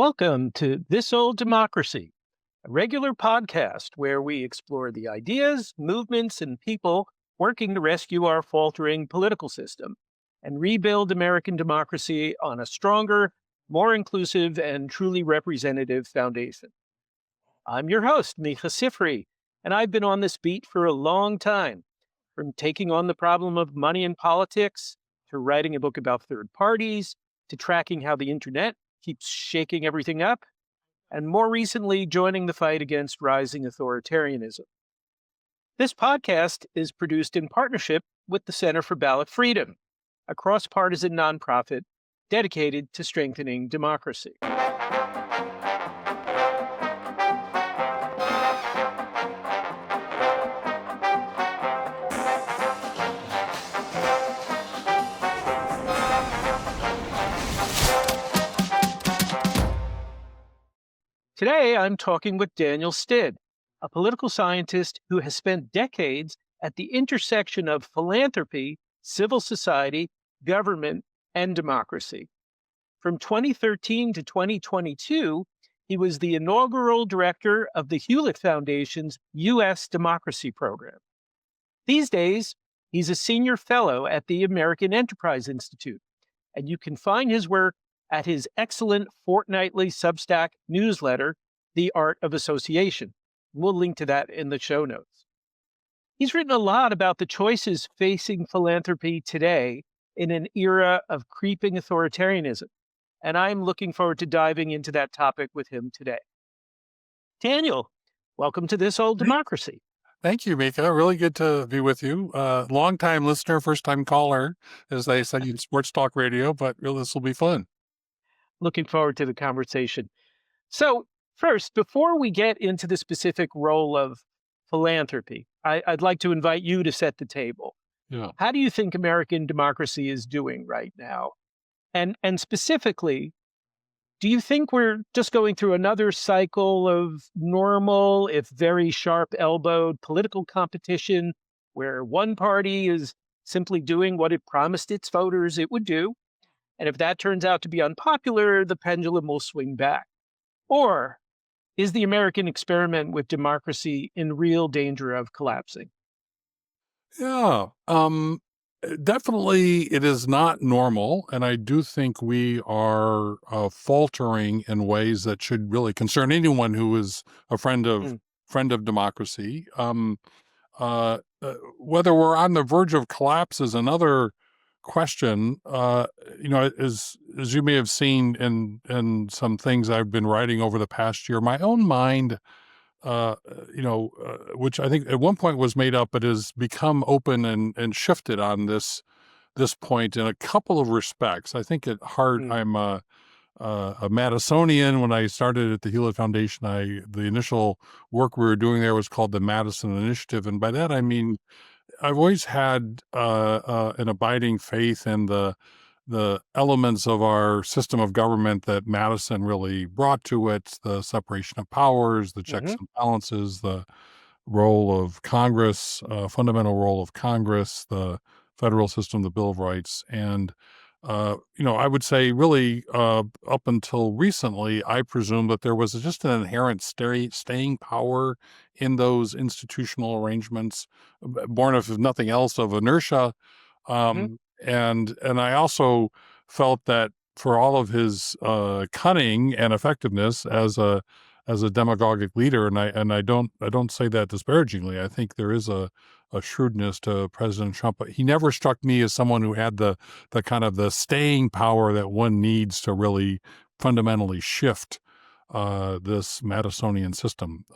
Welcome to This Old Democracy, a regular podcast where we explore the ideas, movements, and people working to rescue our faltering political system and rebuild American democracy on a stronger, more inclusive, and truly representative foundation. I'm your host, Micah Sifry, and I've been on this beat for a long time, from taking on the problem of money in politics, to writing a book about third parties, to tracking how the internet keeps shaking everything up, and more recently, joining the fight against rising authoritarianism. This podcast is produced in partnership with the Center for Ballot Freedom, a cross-partisan nonprofit dedicated to strengthening democracy. Today, I'm talking with Daniel Stid, a political scientist who has spent decades at the intersection of philanthropy, civil society, government, and democracy. From 2013 to 2022, he was the inaugural director of the Hewlett Foundation's U.S. Democracy Program. These days, he's a senior fellow at the American Enterprise Institute, and you can find his work at his excellent fortnightly Substack newsletter, The Art of Association. We'll link to that in the show notes. He's written a lot about the choices facing philanthropy today in an era of creeping authoritarianism, and I'm looking forward to diving into that topic with him today. Daniel, welcome to This Old Democracy. Thank you, Mika. Really good to be with you. Long-time listener, first-time caller, as they say in sports talk radio, but really this will be fun. Looking forward to the conversation. So first, before we get into the specific role of philanthropy, I'd like to invite you to set the table. Yeah. How do you think American democracy is doing right now? And specifically, do you think we're just going through another cycle of normal, if very sharp-elbowed political competition where one party is simply doing what it promised its voters it would do? And if that turns out to be unpopular, the pendulum will swing back. Or is the American experiment with democracy in real danger of collapsing? Yeah. Definitely it is not normal. And I do think we are faltering in ways that should really concern anyone who is a friend of democracy. Whether we're on the verge of collapse is another question. As you may have seen in some things I've been writing over the past year, my own mind, which I think at one point was made up, but has become open and shifted on this point in a couple of respects. I think at heart, I'm a Madisonian. When I started at the Hewlett Foundation, the initial work we were doing there was called the Madison Initiative, and by that I mean I've always had an abiding faith in the elements of our system of government that Madison really brought to it: the separation of powers, the checks and balances, the role of Congress, fundamental role of Congress, the federal system, the Bill of Rights, and I would say really up until recently, I presume that there was just an inherent staying power in those institutional arrangements, born of, if nothing else, of inertia. And I also felt that for all of his cunning and effectiveness as a demagogic leader, and I don't say that disparagingly. I think there is a shrewdness to President Trump, but he never struck me as someone who had the kind of the staying power that one needs to really fundamentally shift this Madisonian system.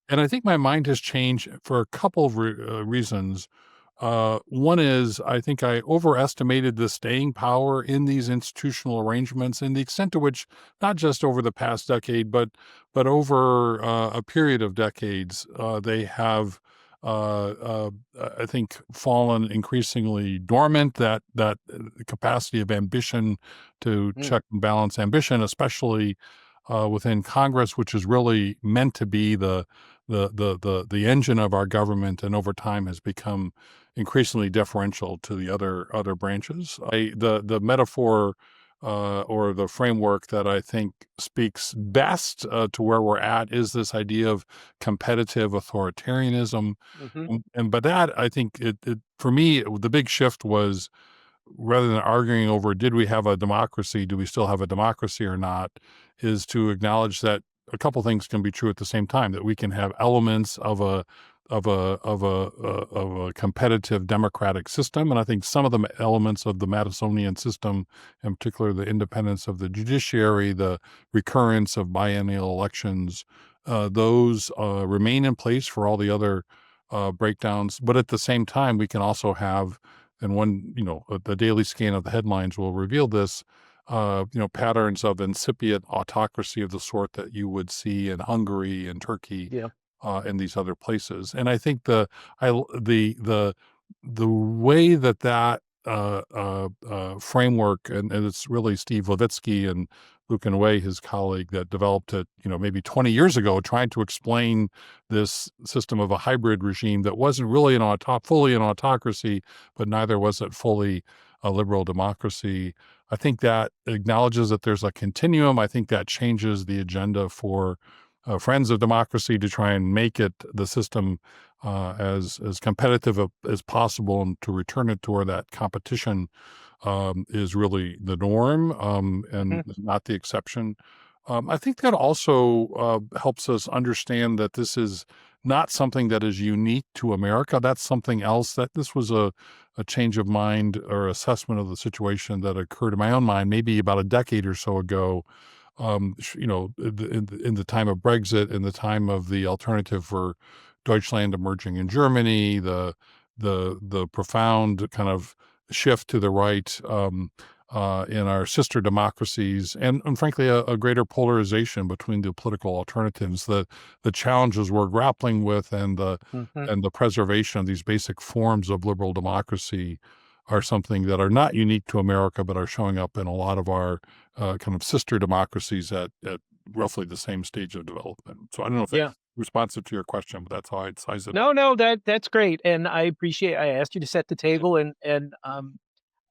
And I think my mind has changed for a couple of reasons. One is I think I overestimated the staying power in these institutional arrangements and the extent to which, not just over the past decade, but over a period of decades, they have, I think, fallen increasingly dormant. That capacity of ambition to check and balance ambition, especially within Congress, which is really meant to be the engine of our government, and over time has become increasingly deferential to the other branches. The metaphor or the framework that I think speaks best to where we're at is this idea of competitive authoritarianism. Hmm. And by that, I think for me, the big shift was rather than arguing over did we have a democracy, do we still have a democracy or not, is to acknowledge that a couple things can be true at the same time. That we can have elements of a competitive democratic system, and I think some of the elements of the Madisonian system, in particular, the independence of the judiciary, the recurrence of biennial elections, those remain in place for all the other breakdowns. But at the same time, we can also have, and the daily scan of the headlines will reveal this, patterns of incipient autocracy of the sort that you would see in Hungary and Turkey, Yeah. and these other places. And I think the way that framework, and it's really Steve Levitsky and Lucan Way, his colleague, that developed it, maybe 20 years ago, trying to explain this system of a hybrid regime that wasn't really fully an autocracy, but neither was it fully a liberal democracy. I think that acknowledges that there's a continuum. I think that changes the agenda for friends of democracy to try and make it the system as competitive as possible, and to return it to where that competition is really the norm, and Hmm. not the exception. I think that also helps us understand that this is not something that is unique to America. That's something else. That this was a change of mind or assessment of the situation that occurred in my own mind maybe about a decade or so ago, in the time of Brexit, in the time of the alternative for Deutschland emerging in Germany, the profound kind of shift to the right in our sister democracies, and frankly, a greater polarization between the political alternatives, the challenges we're grappling with, Hmm. and the preservation of these basic forms of liberal democracy are something that are not unique to America, but are showing up in a lot of our kind of sister democracies at roughly the same stage of development. So I don't know if Yeah. that's responsive to your question, but that's how I'd size it. No, no, that's great, and I asked you to set the table, and I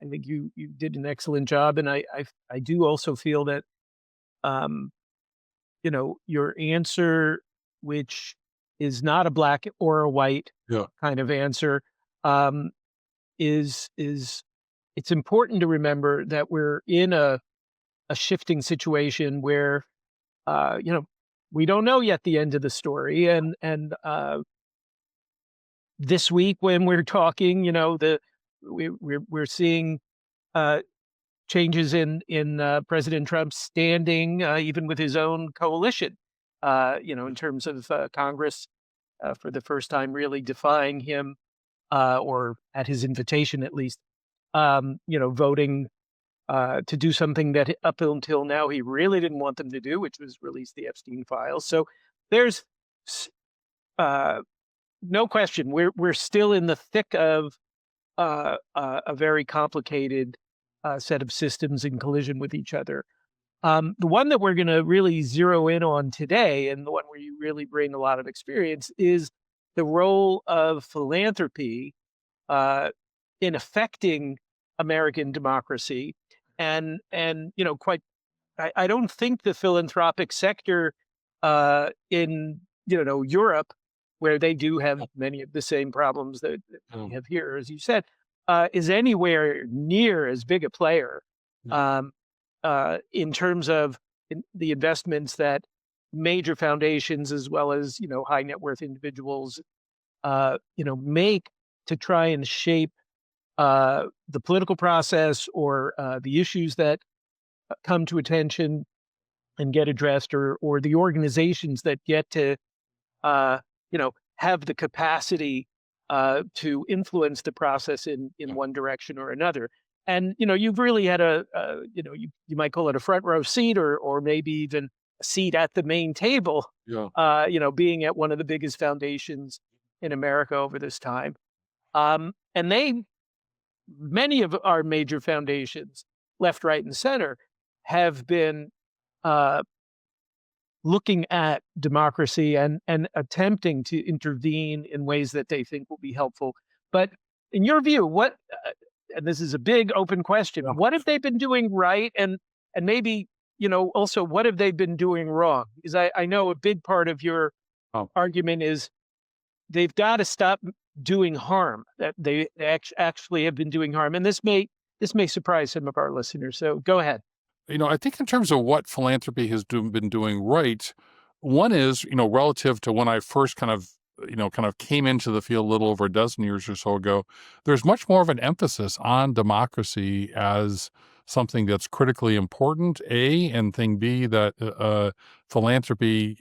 think you did an excellent job, and I do also feel that um, your answer, which is not a black or a white Yeah, kind of answer, um, is it's important to remember that we're in a shifting situation where uh, you know we don't know yet the end of the story, and this week when we're talking, we're seeing uh, changes in President Trump's standing, even with his own coalition. In terms of Congress, for the first time, really defying him, or at his invitation, at least, voting to do something that up until now he really didn't want them to do, which was release the Epstein files. So there's s- uh, no question we're still in the thick of a very complicated set of systems in collision with each other. The one that we're going to really zero in on today, and the one where you really bring a lot of experience, is the role of philanthropy uh, in affecting American democracy, and quite I don't think the philanthropic sector in Europe, where they do have many of the same problems that yeah, we have here, as you said, is anywhere near as big a player yeah, um, in terms of the investments that major foundations, as well as high net worth individuals, make to try and shape the political process, or the issues that come to attention and get addressed, or the organizations that get to have the capacity to influence the process in yeah, one direction or another. And you've really had you might call it a front row seat, or maybe even a seat at the main table. yeah, Being at one of the biggest foundations in America over this time, and many of our major foundations, left, right, and center, have been uh, looking at democracy and attempting to intervene in ways that they think will be helpful. But in your view, what and this is a big open question, Yeah. what have they been doing right? And maybe, also what have they been doing wrong? Because I know a big part of your Oh. argument is they've got to stop doing harm, that they actually have been doing harm. And this may surprise some of our listeners. So go ahead. I think in terms of what philanthropy has been doing right, one is, relative to when I first kind of came into the field a little over a dozen years or so ago, there's much more of an emphasis on democracy as something that's critically important, A, and thing B, that philanthropy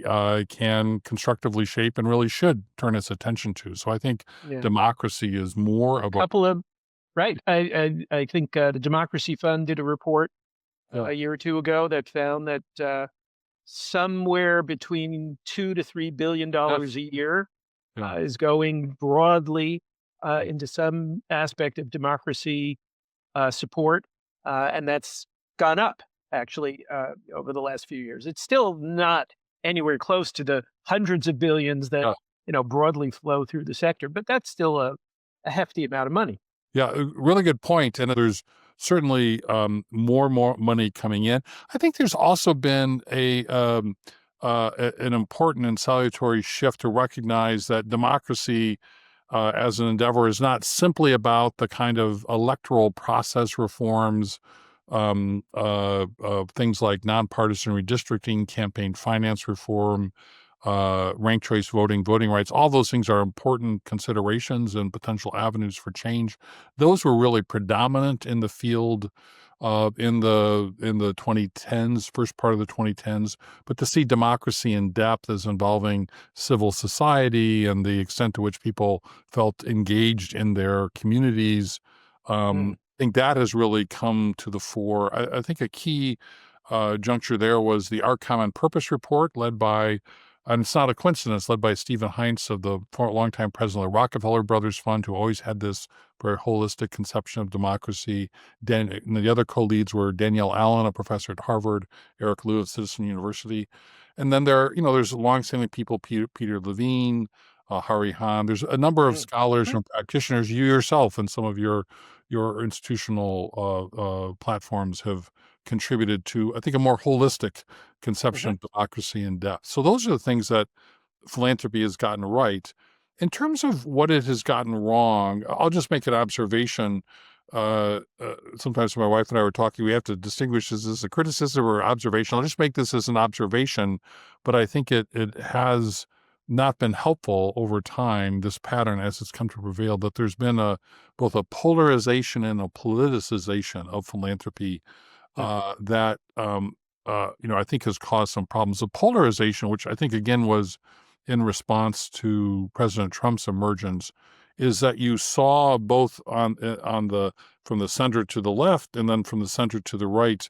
can constructively shape and really should turn its attention to. So I think Yeah. democracy is more A about, couple of right. I think the Democracy Fund did a report yeah, a year or two ago that found that somewhere between $2 to $3 billion a year yeah, is going broadly into some aspect of democracy support, and that's gone up actually over the last few years. It's still not anywhere close to the hundreds of billions that yeah. broadly flow through the sector, but that's still a hefty amount of money. Yeah, a really good point, and there's certainly, more money coming in. I think there's also been an important and salutary shift to recognize that democracy, as an endeavor is not simply about the kind of electoral process reforms, things like nonpartisan redistricting, campaign finance reform, ranked choice voting, voting rights. All those things are important considerations and potential avenues for change. Those were really predominant in the field in the 2010s, first part of the 2010s. But to see democracy in depth as involving civil society and the extent to which people felt engaged in their communities, Mm, I think that has really come to the fore. I think a key juncture there was the Our Common Purpose report led by, and it's not a coincidence, led by Stephen Heinz of the longtime president of the Rockefeller Brothers Fund, who always had this very holistic conception of democracy. And the other co-leads were Danielle Allen, a professor at Harvard, Eric Liu at Citizen University. And then there's longstanding people, Peter Levine, Hari Hahn. There's a number of mm, scholars mm, and practitioners. You yourself and some of your institutional platforms have contributed to, I think, a more holistic conception mhm, of democracy in depth. So those are the things that philanthropy has gotten right. In terms of what it has gotten wrong, I'll just make an observation. Sometimes when my wife and I were talking, we have to distinguish, is this a criticism or observation? I'll just make this as an observation, but I think it has not been helpful over time, this pattern as it's come to prevail, that there's been both a polarization and a politicization of philanthropy mm, that I think has caused some problems. The polarization, which I think again was in response to President Trump's emergence, is that you saw both on the from the center to the left and then from the center to the right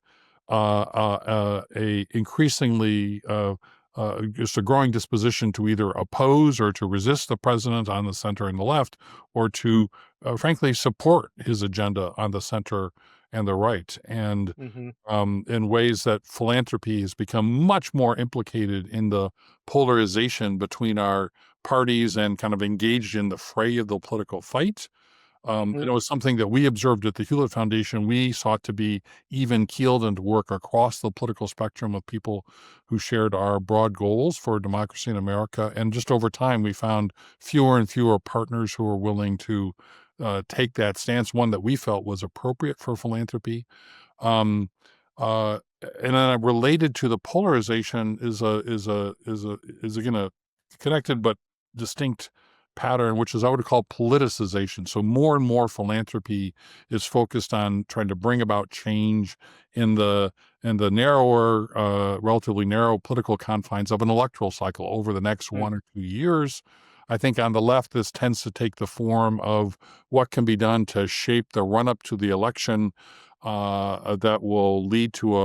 a increasingly just a growing disposition to either oppose or to resist the president on the center and the left, or to frankly support his agenda on the center and the right. And mhm, in ways that philanthropy has become much more implicated in the polarization between our parties and kind of engaged in the fray of the political fight. mhm, And it was something that we observed at the Hewlett Foundation. We sought to be even keeled and to work across the political spectrum with people who shared our broad goals for democracy in America. And just over time, we found fewer and fewer partners who were willing to take that stance, one that we felt was appropriate for philanthropy. Um, uh, and then related to the polarization is again a connected but distinct pattern, which is I would call politicization. So more and more philanthropy is focused on trying to bring about change in the narrower, relatively narrow political confines of an electoral cycle over the next mm, 1 or 2 years. I think on the left, this tends to take the form of what can be done to shape the run up to the election that will lead to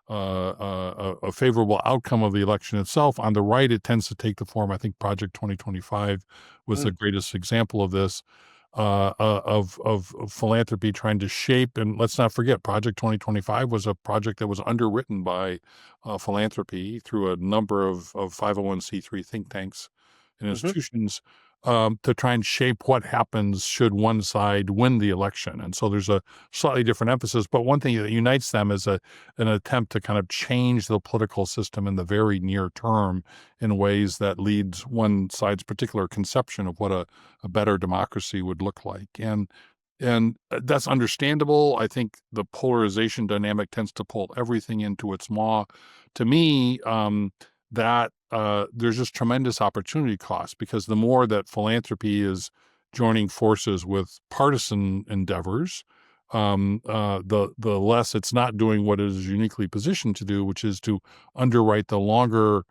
a favorable outcome of the election itself. On the right, it tends to take the form. I think Project 2025 was the mm, greatest example of this. Of philanthropy trying to shape, and let's not forget, Project 2025 was a project that was underwritten by philanthropy through a number of 501c3 think tanks and mhm, institutions. to try and shape what happens should one side win the election. And so there's a slightly different emphasis. But one thing that unites them is an attempt to kind of change the political system in the very near term in ways that leads one side's particular conception of what a better democracy would look like. And that's understandable. I think the polarization dynamic tends to pull everything into its maw. To me, there's just tremendous opportunity cost, because the more that philanthropy is joining forces with partisan endeavors, the less it's not doing what it is uniquely positioned to do, which is to underwrite the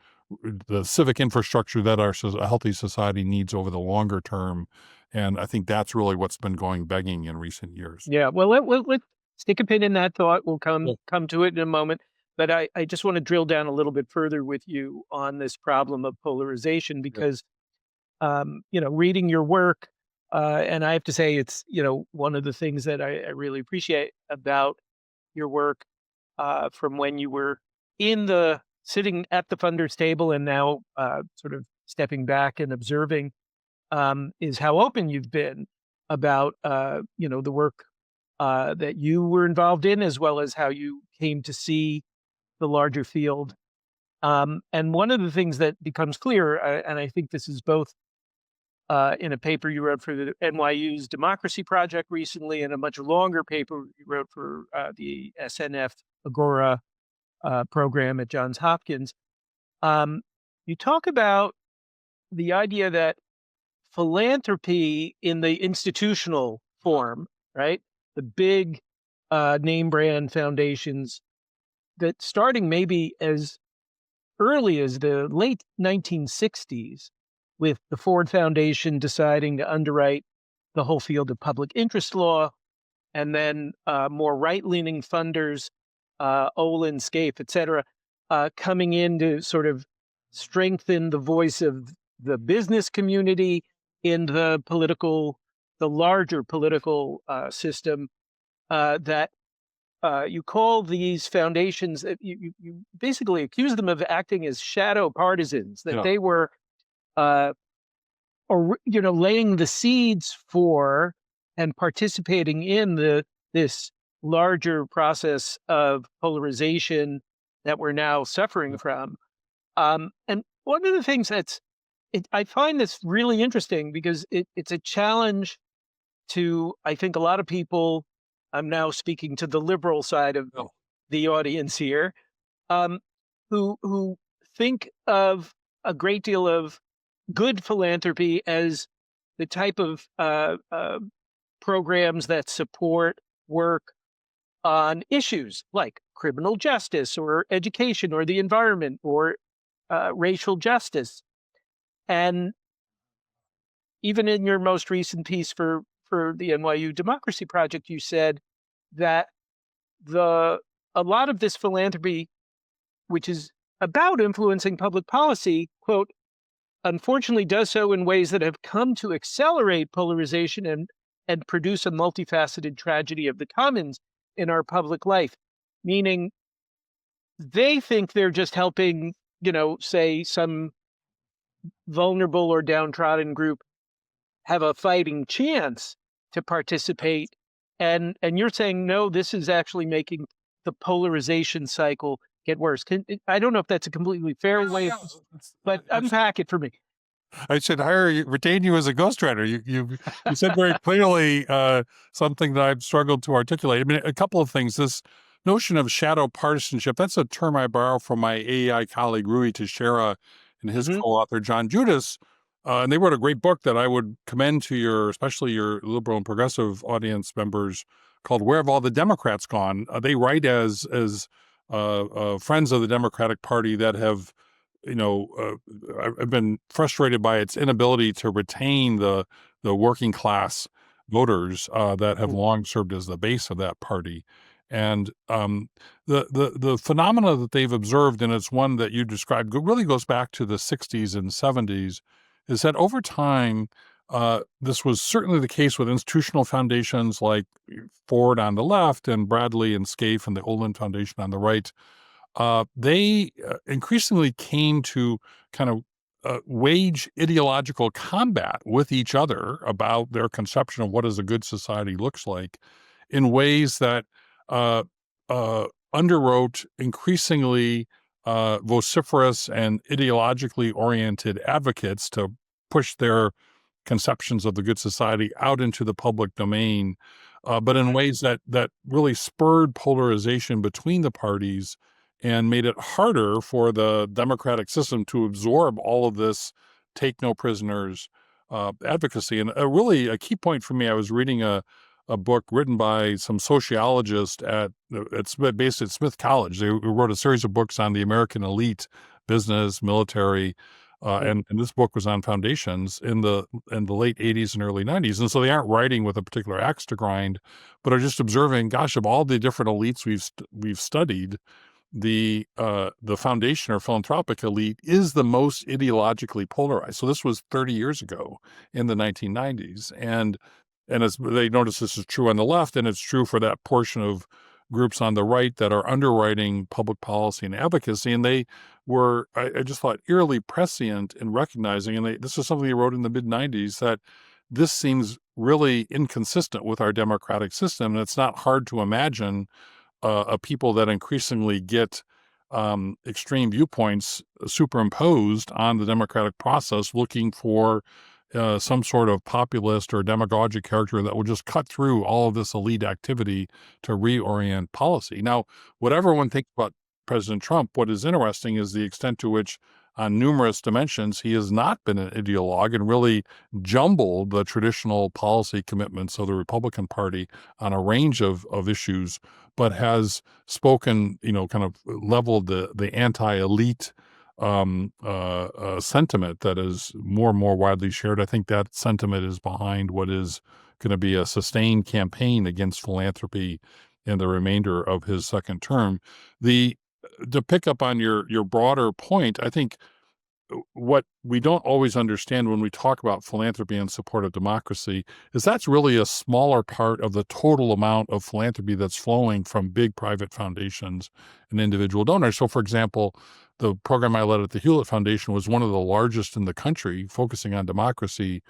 civic infrastructure that a healthy society needs over the longer term. And I think that's really what's been going begging in recent years. Yeah. Well, let's stick a pin in that thought. We'll Yeah. come to it in a moment. But I just want to drill down a little bit further with you on this problem of polarization, Yeah. because reading your work, and I have to say it's one of the things that I really appreciate about your work, from when you were sitting at the funders table and now sort of stepping back and observing, is how open you've been about the work that you were involved in, as well as how you came to see the larger field. And one of the things that becomes clear, and I think this is both in a paper you wrote for the NYU's Democracy Project recently, and a much longer paper you wrote for the SNF Agora program at Johns Hopkins. You talk about the idea that philanthropy in the institutional form, right? The big name brand foundations, that starting maybe as early as the late 1960s, with the Ford Foundation deciding to underwrite the whole field of public interest law, and then more right-leaning funders, Olin, Scaife, et cetera, coming in to sort of strengthen the voice of the business community in the larger political system, that you call these foundations, you basically accuse them of acting as shadow partisans, that Yeah. they were, laying the seeds for and participating in this larger process of polarization that we're now suffering from. And one of the things I find this really interesting, because it's a challenge to, I think, a lot of people. I'm now speaking to the liberal side of Oh. the audience here, um, who think of a great deal of good philanthropy as the type of programs that support work on issues like criminal justice or education or the environment or racial justice. And even in your most recent piece for the NYU Democracy Project, you said that a lot of this philanthropy, which is about influencing public policy, quote, unfortunately does so in ways that have come to accelerate polarization and produce a multifaceted tragedy of the commons in our public life. Meaning they think they're just helping, say some vulnerable or downtrodden group have a fighting chance to participate. And you're saying, no, this is actually making the polarization cycle get worse. I don't know if that's a completely fair way, but unpack it for me. I should retain you as a ghostwriter. You said very clearly something that I've struggled to articulate. I mean, a couple of things. This notion of shadow partisanship, that's a term I borrow from my AEI colleague Rui Teixeira and his co-author John Judas. And they wrote a great book that I would commend to especially your liberal and progressive audience members, called "Where Have All the Democrats Gone?" They write as friends of the Democratic Party that have, I've been frustrated by its inability to retain the working class voters that have long served as the base of that party. And the phenomena that they've observed, and it's one that you described, really goes back to the 60s and 70s, is that over time, this was certainly the case with institutional foundations like Ford on the left and Bradley and Scaife and the Olin Foundation on the right. They increasingly came to kind of wage ideological combat with each other about their conception of what is a good society looks like in ways that uh, underwrote increasingly vociferous and ideologically oriented advocates to push their conceptions of the good society out into the public domain, but in ways that really spurred polarization between the parties and made it harder for the democratic system to absorb all of this take no prisoners advocacy. And really a key point for me, I was reading a book written by some sociologist based at Smith College. They wrote a series of books on the American elite, business, military, and this book was on foundations in the late 80s and early 90s. And so they aren't writing with a particular axe to grind, but are just observing, gosh, of all the different elites we've studied, the foundation or philanthropic elite is the most ideologically polarized. So this was 30 years ago in the 1990s. And as they notice, this is true on the left, and it's true for that portion of groups on the right that are underwriting public policy and advocacy. And they were, I just thought, eerily prescient in recognizing, and this is something they wrote in the mid-90s, that this seems really inconsistent with our democratic system. And it's not hard to imagine a people that increasingly get extreme viewpoints superimposed on the democratic process, looking for some sort of populist or demagogic character that will just cut through all of this elite activity to reorient policy. Now, whatever one thinks about President Trump, what is interesting is the extent to which, on numerous dimensions, he has not been an ideologue and really jumbled the traditional policy commitments of the Republican Party on a range of issues, but has spoken, kind of leveled the anti-elite sentiment that is more and more widely shared. I think that sentiment is behind what is going to be a sustained campaign against philanthropy in the remainder of his second term. To pick up on your broader point, I think what we don't always understand when we talk about philanthropy and support of democracy is that's really a smaller part of the total amount of philanthropy that's flowing from big private foundations and individual donors. So, for example, the program I led at the Hewlett Foundation was one of the largest in the country, focusing on democracy.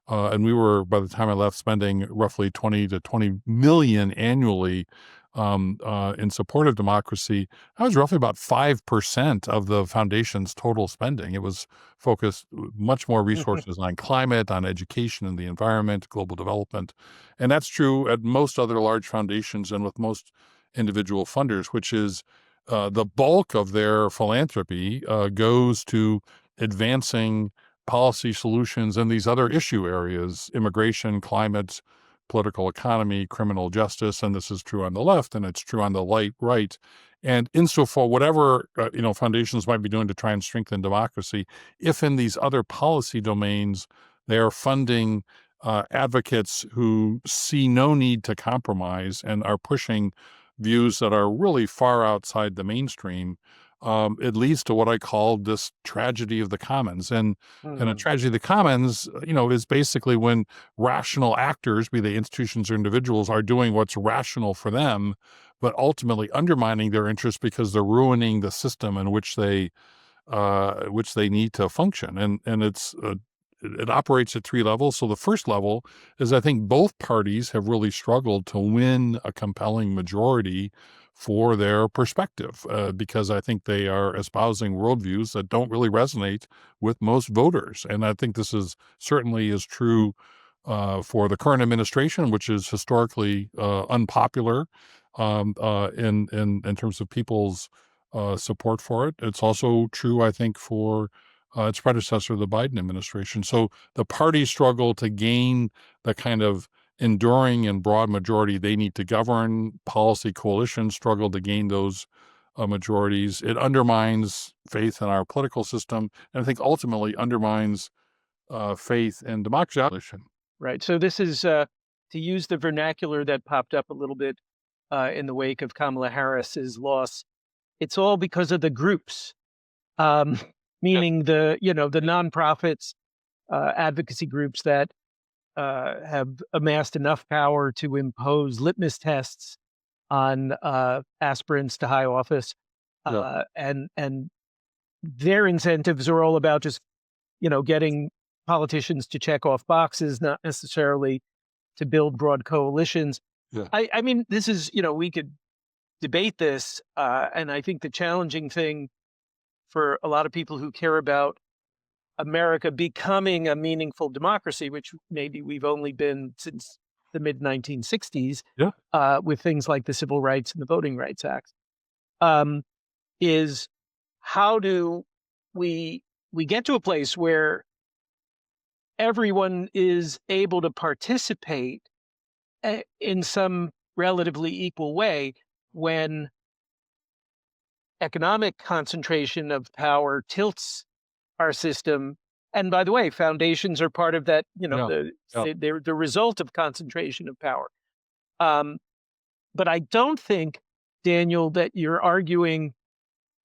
And we were, by the time I left, spending roughly 20 to 20 million annually in support of democracy. That was roughly about 5% of the foundation's total spending. It was focused much more resources on climate, on education and the environment, global development. And that's true at most other large foundations and with most individual funders, which is the bulk of their philanthropy goes to advancing policy solutions in these other issue areas: immigration, climate, political economy, criminal justice. And this is true on the left, and it's true on the right. And insofar, whatever foundations might be doing to try and strengthen democracy, if in these other policy domains they are funding advocates who see no need to compromise and are pushing views that are really far outside the mainstream, it leads to what I call this tragedy of the commons. And a tragedy of the commons, is basically when rational actors, be they institutions or individuals, are doing what's rational for them, but ultimately undermining their interests because they're ruining the system in which they need to function. And it operates at three levels. So the first level is, I think both parties have really struggled to win a compelling majority for their perspective, because I think they are espousing worldviews that don't really resonate with most voters. And I think this is certainly is true for the current administration, which is historically unpopular in terms of people's support for it. It's also true, I think, for its predecessor, the Biden administration. So the parties struggle to gain the kind of enduring and broad majority they need to govern. Policy coalitions struggle to gain those majorities. It undermines faith in our political system, and I think ultimately undermines faith in democracy. Right. So this is, to use the vernacular that popped up a little bit in the wake of Kamala Harris's loss, it's all because of the groups, meaning the nonprofits, advocacy groups that have amassed enough power to impose litmus tests on aspirants to high office, Yeah. and their incentives are all about just getting politicians to check off boxes, not necessarily to build broad coalitions. Yeah. I mean, this is, we could debate this, and I think the challenging thing for a lot of people who care about America becoming a meaningful democracy, which maybe we've only been since the mid 1960s, Yeah. with things like the Civil Rights and the Voting Rights Act, um, is how do we get to a place where everyone is able to participate in some relatively equal way when economic concentration of power tilts our system. And by the way, foundations are part of that, Yeah. Yeah. they're the result of concentration of power. Um, but I don't think, Daniel, that you're arguing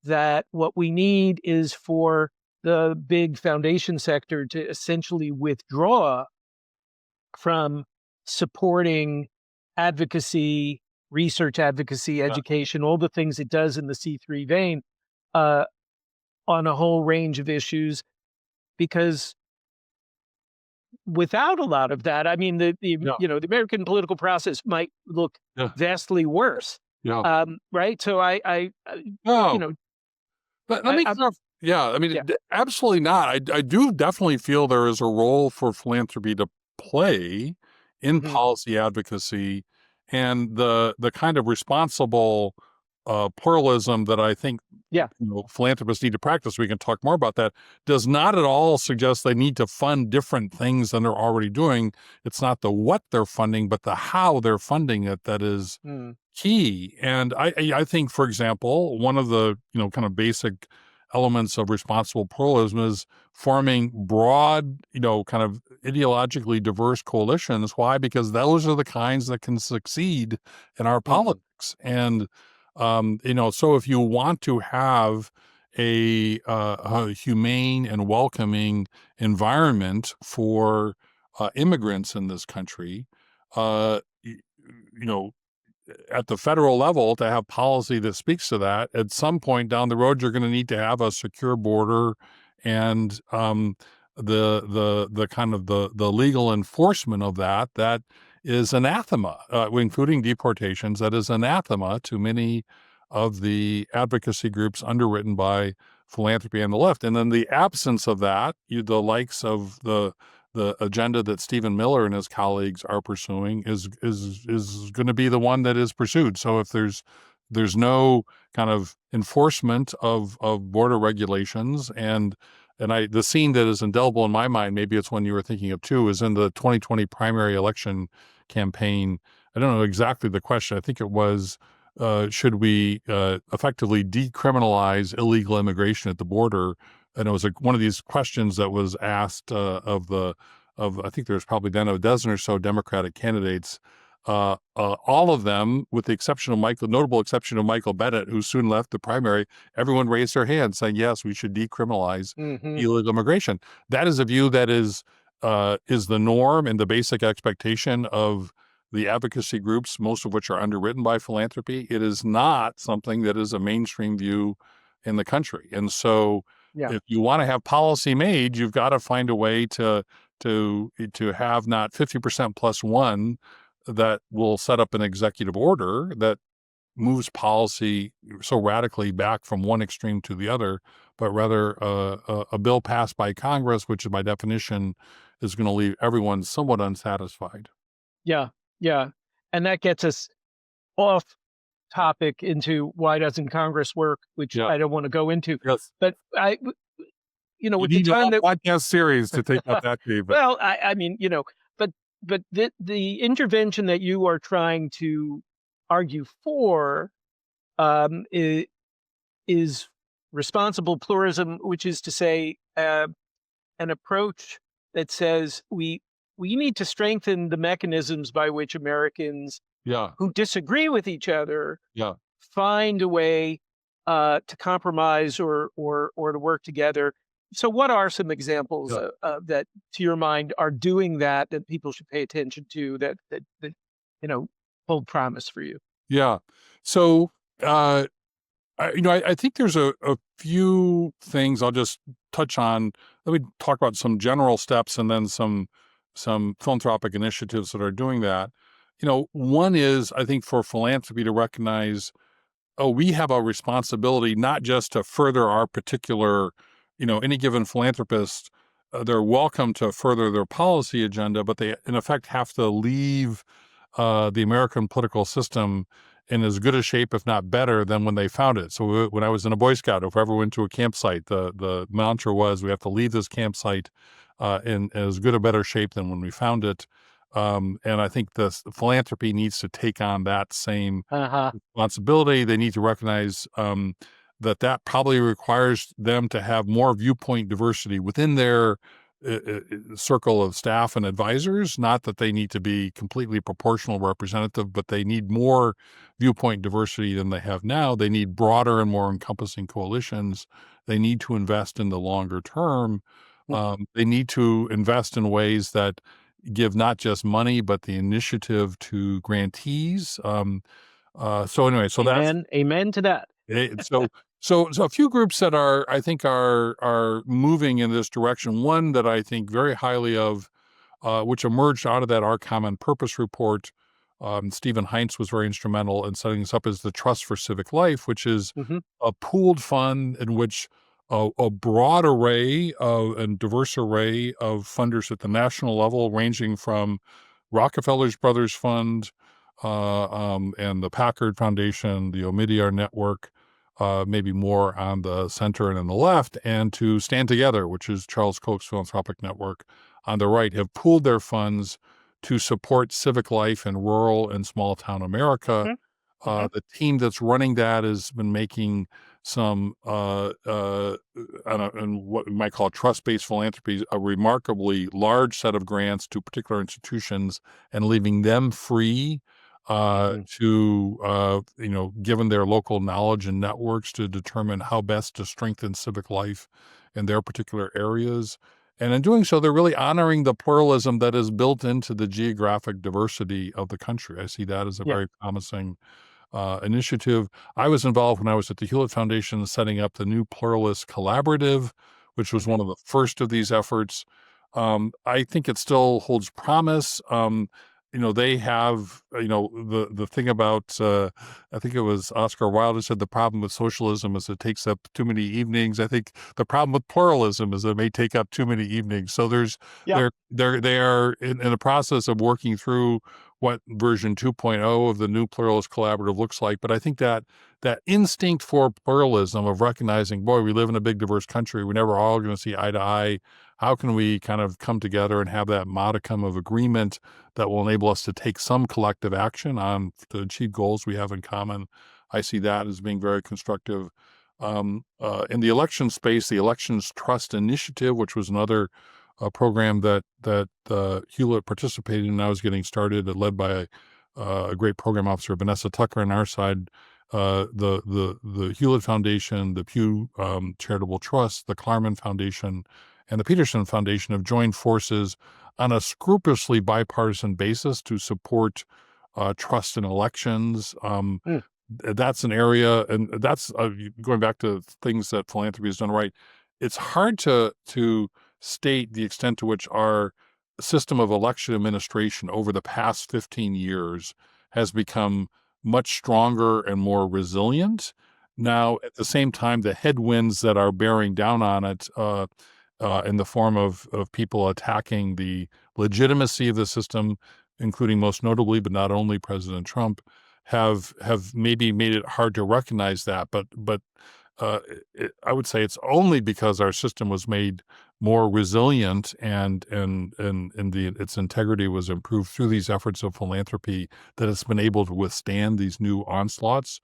that what we need is for the big foundation sector to essentially withdraw from supporting advocacy, research advocacy, Yeah. education, all the things it does in the C3 vein, uh, on a whole range of issues. Because without a lot of that, I mean, Yeah. the American political process might look Yeah. vastly worse. Yeah. Right. So you No. know, Let me I'm, clarify. Yeah, I mean, yeah. absolutely not. I do definitely feel there is a role for philanthropy to play in Mhm. policy advocacy and the kind of responsible pluralism that I think Yeah. philanthropists need to practice. We can talk more about that. Does not at all suggest they need to fund different things than they're already doing. It's not the what they're funding, but the how they're funding it that is Mm. key. And I think, for example, one of the kind of basic elements of responsible pluralism is forming broad, kind of ideologically diverse coalitions. Why? Because those are the kinds that can succeed in our Mhm. politics. And so if you want to have a humane and welcoming environment for immigrants in this country, you know, at the federal level to have policy that speaks to that. At some point down the road, you're going to need to have a secure border and the kind of the legal enforcement of that is anathema, including deportations. That is anathema to many of the advocacy groups underwritten by philanthropy and the left. And then the absence of that, the likes of the agenda that Stephen Miller and his colleagues are pursuing is going to be the one that is pursued. So if there's no kind of enforcement of border regulations and the scene that is indelible in my mind, maybe it's one you were thinking of too, is in the 2020 primary election campaign. I don't know exactly the question. I think it was, should we effectively decriminalize illegal immigration at the border? And it was one of these questions that was asked of I think there's probably then a dozen or so Democratic candidates. All of them, with the exception of notable exception of Michael Bennett, who soon left the primary, everyone raised their hand saying, yes, we should decriminalize Mhm. illegal immigration. That is a view that is the norm and the basic expectation of the advocacy groups, most of which are underwritten by philanthropy. It is not something that is a mainstream view in the country. And so Yeah. if you want to have policy made, you've got to find a way to have not 50% plus one that will set up an executive order that moves policy so radically back from one extreme to the other, but rather a bill passed by Congress, which by definition is going to leave everyone somewhat unsatisfied. Yeah. Yeah. And that gets us off topic into why doesn't Congress work, which Yeah. I don't want to go into. Yes. But You with the need a time whole that podcast series to take out that deep. But well, I mean, but the intervention that you are trying to argue for, is responsible pluralism, which is to say, an approach that says we need to strengthen the mechanisms by which Americans yeah, who disagree with each other yeah, find a way to compromise or to work together. So, what are some examples yeah, that, to your mind, are doing that people should pay attention to that hold promise for you? yeah. So, uh, I think there's a few things I'll just touch on. Let me talk about some general steps and then some philanthropic initiatives that are doing that. One is, I think, for philanthropy to recognize, oh, we have a responsibility not just to further our particular, any given philanthropist, they're welcome to further their policy agenda, but they, in effect, have to leave the American political system in as good a shape, if not better, than when they found it. So when I was in a Boy Scout, if I ever went to a campsite, the mantra was, we have to leave this campsite in as good or better shape than when we found it. And I think the philanthropy needs to take on that same Uh-huh. responsibility. They need to recognize that probably requires them to have more viewpoint diversity within their circle of staff and advisors. Not that they need to be completely proportional representative, but they need more viewpoint diversity than they have now. They need broader and more encompassing coalitions. They need to invest in the longer term. Mm. They need to invest in ways that give not just money, but the initiative to grantees. So anyway, so that's Amen. Amen to that. so a few groups that I think are moving in this direction. One that I think very highly of, which emerged out of that Our Common Purpose report. Stephen Heinz was very instrumental in setting this up, as the Trust for Civic Life, which is Hmm. a pooled fund in which a broad array and diverse array of funders at the national level, ranging from Rockefeller's Brothers Fund and the Packard Foundation, the Omidyar Network, maybe more on the center and on the left, and to Stand Together, which is Charles Koch's philanthropic network on the right, have pooled their funds to support civic life in rural and small town America. Hmm. Hmm. The team that's running that has been making some, and what we might call trust-based philanthropy, a remarkably large set of grants to particular institutions and leaving them free to, given their local knowledge and networks, to determine how best to strengthen civic life in their particular areas. And in doing so, they're really honoring the pluralism that is built into the geographic diversity of the country. I see that as a Yeah. very promising initiative. I was involved when I was at the Hewlett Foundation setting up the New Pluralist Collaborative, which was Hmm. one of the first of these efforts. I think it still holds promise. They have, the thing about, I think it was Oscar Wilde who said, the problem with socialism is it takes up too many evenings. I think the problem with pluralism is it may take up too many evenings. So Yeah. they are in the process of working through what version 2.0 of the New Pluralist Collaborative looks like. But I think that instinct for pluralism, of recognizing, boy, we live in a big, diverse country. We're never all going to see eye to eye. How can we kind of come together and have that modicum of agreement that will enable us to take some collective action to achieve goals we have in common? I see that as being very constructive. In the election space, the Elections Trust Initiative, which was another program that Hewlett participated in, I was getting started, led by a great program officer, Vanessa Tucker, on our side. The Hewlett Foundation, the Pew Charitable Trust, the Klarman Foundation, and the Peterson Foundation have joined forces on a scrupulously bipartisan basis to support trust in elections. Mm. That's an area, and that's going back to things that philanthropy has done right. It's hard to state the extent to which our system of election administration over the past 15 years has become much stronger and more resilient. Now, at the same time, the headwinds that are bearing down on it, in the form of people attacking the legitimacy of the system, including most notably, but not only, President Trump, have maybe made it hard to recognize that. But I would say it's only because our system was made more resilient and its integrity was improved through these efforts of philanthropy that it's been able to withstand these new onslaughts.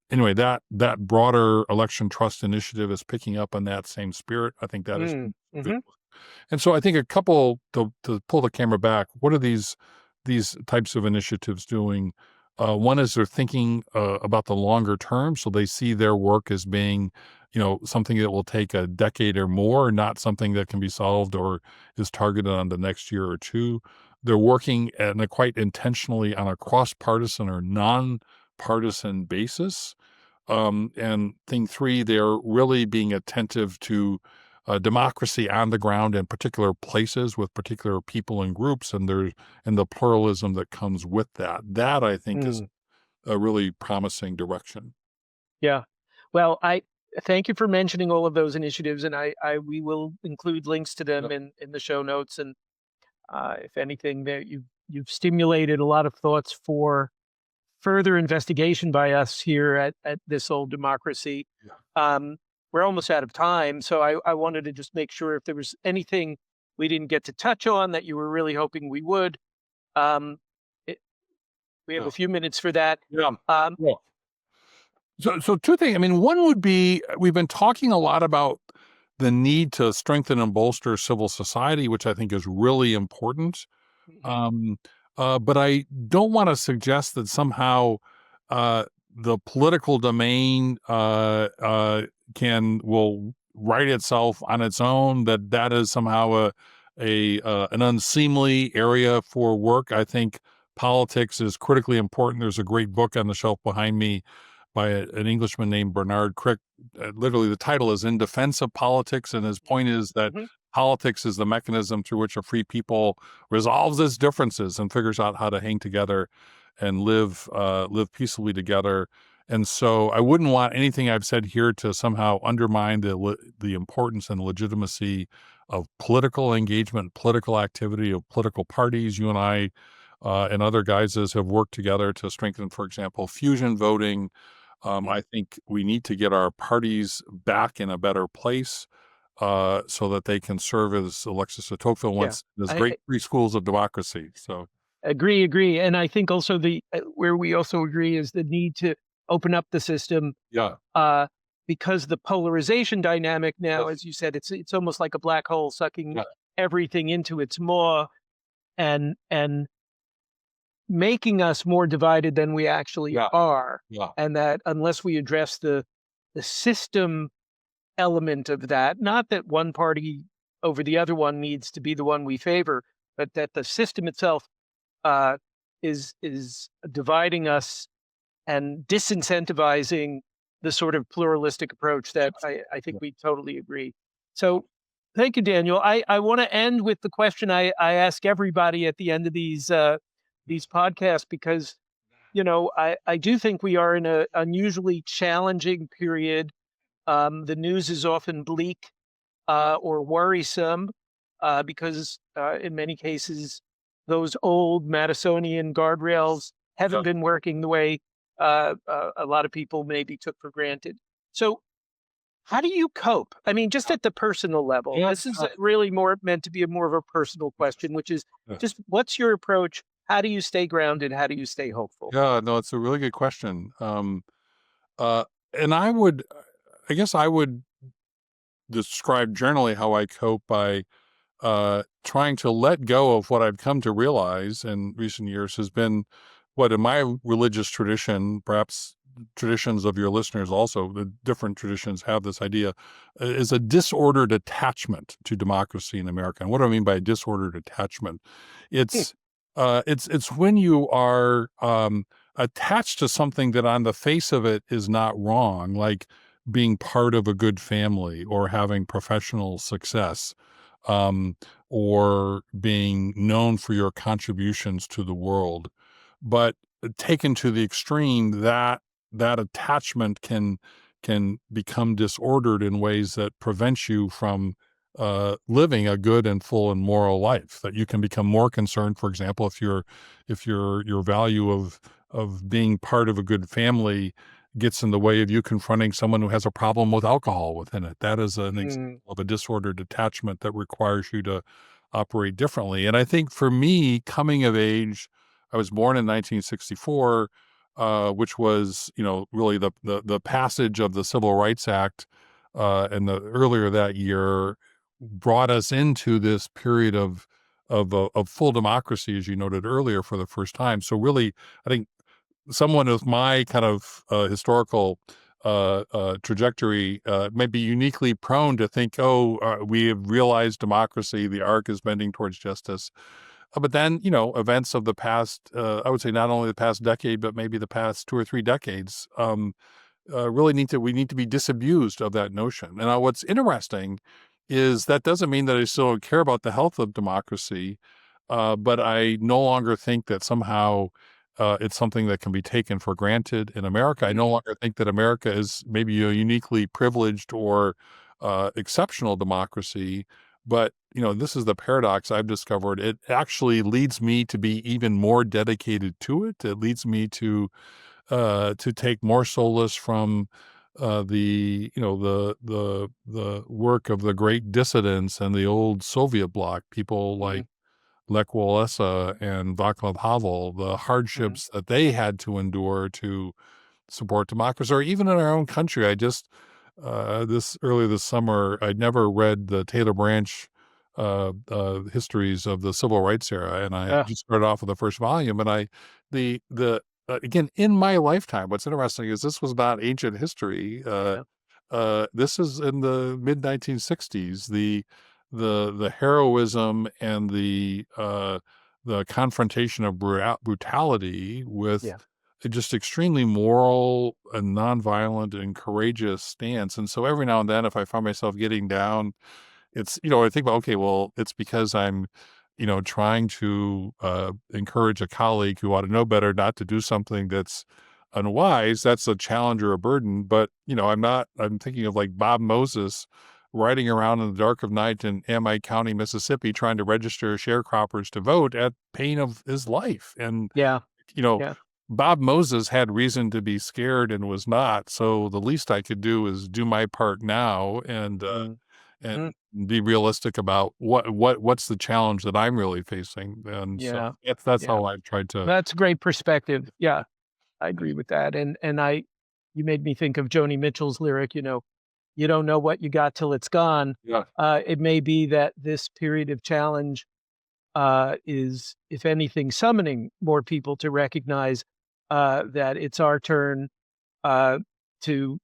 Anyway, that broader election trust initiative is picking up on that same spirit. I think that is Mm. good. Hmm. And so I think a couple, to pull the camera back, what are these types of initiatives doing? One is they're thinking about the longer term, so they see their work as being, something that will take a decade or more, not something that can be solved or is targeted on the next year or two. They're working quite intentionally on a cross-partisan or non-partisan basis. And thing three, they're really being attentive to democracy on the ground in particular places with particular people and groups, and the pluralism that comes with that. That I think is Mm, a really promising direction. yeah. Well, I thank you for mentioning all of those initiatives, and we will include links to them Yep. in the show notes. And if anything, that you've stimulated a lot of thoughts for further investigation by us here at This Old Democracy. Yeah. Um, we're almost out of time, so I wanted to just make sure if there was anything we didn't get to touch on that you were really hoping we would. Um, it, we have Yeah. a few minutes for that. Yeah. Um, Yeah. So two things. I mean, one would be we've been talking a lot about the need to strengthen and bolster civil society, which I think is really important. mhm, Um, but I don't want to suggest that somehow the political domain will right itself on its own. That is somehow a an unseemly area for work. I think politics is critically important. There's a great book on the shelf behind me by an Englishman named Bernard Crick. Literally, the title is "In Defense of Politics," and his point is that mhm, politics is the mechanism through which a free people resolves its differences and figures out how to hang together and live peacefully together. And so, I wouldn't want anything I've said here to somehow undermine the importance and legitimacy of political engagement, political activity of political parties. You and I. And other guises have worked together to strengthen, for example, fusion voting. mhm. I think we need to get our parties back in a better place so that they can serve, as Alexis de Tocqueville Yeah, once, as I great three schools of democracy. So, agree, and I think also the where we also agree is the need to open up the system yeah. uh, because the polarization dynamic now, Yes. as you said, it's almost like a black hole sucking Yeah. everything into its maw and making us more divided than we actually Yeah. are. Yeah. And that unless we address the system element of that, not that one party over the other one needs to be the one we favor, but that the system itself uh, is dividing us and disincentivizing the sort of pluralistic approach that I think Yeah. we totally agree. So thank you, Daniel. I want to end with the question I ask everybody at the end of these podcasts because I do think we are in a unusually challenging period. The news is often bleak or worrisome because in many cases those old Madisonian guardrails haven't Yeah. been working the way a lot of people maybe took for granted. So, how do you cope? I mean, just at the personal level, Yeah. this is really more meant to be a more of a personal question, which is Yeah. just what's your approach? How do you stay grounded? How do you stay hopeful? Yeah, no, it's a really good question. Uh, and I guess I would describe generally how I cope by trying to let go of what I've come to realize in recent years has been what in my religious tradition, perhaps traditions of your listeners also, the different traditions have this idea, is a disordered attachment to democracy in America. And what do I mean by disordered attachment? Hmm, It's when you are attached to something that on the face of it is not wrong, like being part of a good family or having professional success, um, or being known for your contributions to the world. But taken to the extreme, that attachment can become disordered in ways that prevent you from living a good and full and moral life. That you can become more concerned, for example, if your value of being part of a good family gets in the way of you confronting someone who has a problem with alcohol within it. That is an example hmm, of a disordered attachment that requires you to operate differently. And I think for me, coming of age, I was born in 1964, which was, really the passage of the Civil Rights Act, and the earlier that year brought us into this period of full democracy, as you noted earlier, for the first time. So really, I think someone with my kind of historical trajectory may be uniquely prone to think, oh, we have realized democracy, the arc is bending towards justice. But then, events of the past, I would say not only the past decade, but maybe the past 2 or 3 decades, really we need to be disabused of that notion. And what's interesting is that doesn't mean that I still don't care about the health of democracy, but I no longer think that somehow it's something that can be taken for granted in America. I no longer think that America is maybe a uniquely privileged or exceptional democracy. But this is the paradox I've discovered. It actually leads me to be even more dedicated to it. It leads me to take more solace from the the work of the great dissidents and the old Soviet bloc, people Mhm, like Lech Walesa and Václav Havel, the mhm. hardships that they had to endure to support democracy, or even in our own country. I just this earlier this summer, I'd never read the Taylor Branch histories of the civil rights era, and I Uh, just started off with the first volume. And the again, in my lifetime, what's interesting is this was not ancient history. yeah, This is in the mid 1960s. The heroism and the confrontation of brutality with yeah, just extremely moral and nonviolent and courageous stance. And so every now and then, if I find myself getting down, it's, I think about, okay, well, it's because I'm, trying to encourage a colleague who ought to know better not to do something that's unwise. That's a challenge or a burden. But, I'm thinking of like Bob Moses riding around in the dark of night in Amite County, Mississippi, trying to register sharecroppers to vote at pain of his life. And yeah, you know, yeah, Bob Moses had reason to be scared and was not. So the least I could do is do my part now mm, and mm, be realistic about what's the challenge that I'm really facing. And so yeah, that's yeah. how I've tried to. That's a great perspective. Yeah, I agree with that. And you made me think of Joni Mitchell's lyric. You don't know what you got till it's gone. Yeah. It may be that this period of challenge is, if anything, summoning more people to recognize that it's our turn uh, to,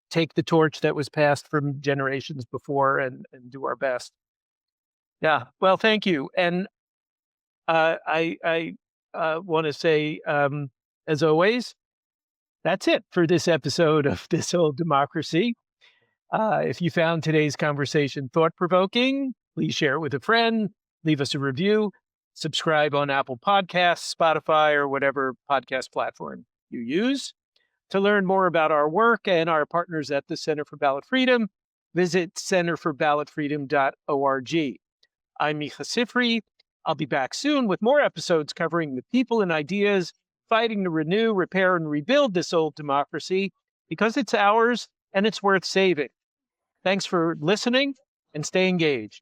take the torch that was passed from generations before and do our best. Yeah. Well, thank you. And I want to say, as always, that's it for this episode of This Old Democracy. If you found today's conversation thought provoking, please share it with a friend, leave us a review, subscribe on Apple Podcasts, Spotify, or whatever podcast platform you use. To learn more about our work and our partners at the Center for Ballot Freedom, visit centerforballotfreedom.org. I'm Micah Sifry. I'll be back soon with more episodes covering the people and ideas fighting to renew, repair, and rebuild this old democracy because it's ours and it's worth saving. Thanks for listening and stay engaged.